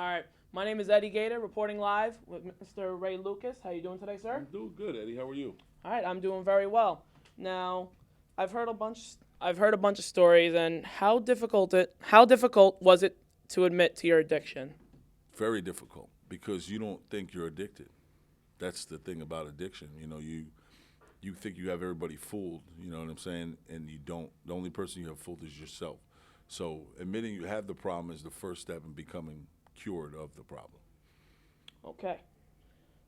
All right. My name is Eddie Gator, reporting live with Mr. Ray Lucas. How you doing today, sir? I'm doing good, Eddie. How are you? All right, I'm doing very well. Now, I've heard a bunch of stories, and how difficult was it to admit to your addiction? Very difficult because you don't think you're addicted. That's the thing about addiction. You think you have everybody fooled, you know what I'm saying? And you don't. The only person you have fooled is yourself. So admitting you have the problem is the first step in becoming cured of the problem. Okay.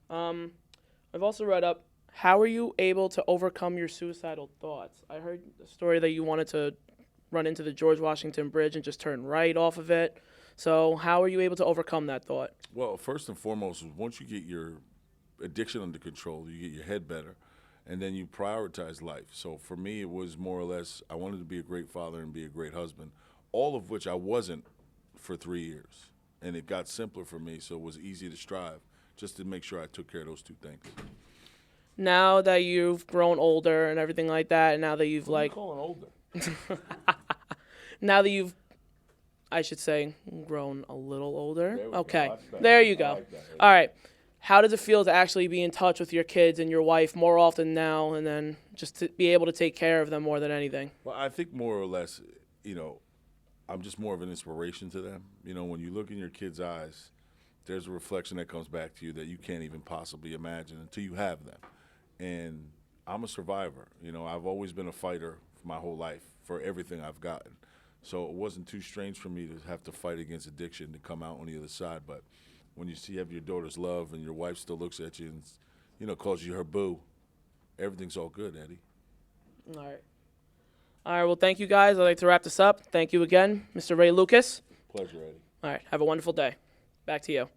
I've also read up, how are you able to overcome your suicidal thoughts? I heard a story that you wanted to run into the George Washington Bridge and just turn right off of it. So how are you able to overcome that thought? Well, first and foremost, once you get your addiction under control, you get your head better, and then you prioritize life. So for me, it was more or less, I wanted to be a great father and be a great husband, all of which I wasn't for 3 years. And it got simpler for me, so it was easy to strive just to make sure I took care of those two things. Now that you've grown older and everything like that, and now that you've What are you calling older? now that you've, I should say, grown a little older. There we go. Okay, That's better. there you I go. like that, Eddie. All right. How does it feel to actually be in touch with your kids and your wife more often now, and then just to be able to take care of them more than anything? Well, I think more or less, I'm just more of an inspiration to them. When you look in your kids' eyes, there's a reflection that comes back to you that you can't even possibly imagine until you have them. And I'm a survivor. I've always been a fighter for my whole life for everything I've gotten. So it wasn't too strange for me to have to fight against addiction to come out on the other side. But when you have your daughter's love and your wife still looks at you and, calls you her boo, everything's all good, Eddie. All right. All right, well, thank you, guys. I'd like to wrap this up. Thank you again, Mr. Ray Lucas. Pleasure, Eddie. All right, have a wonderful day. Back to you.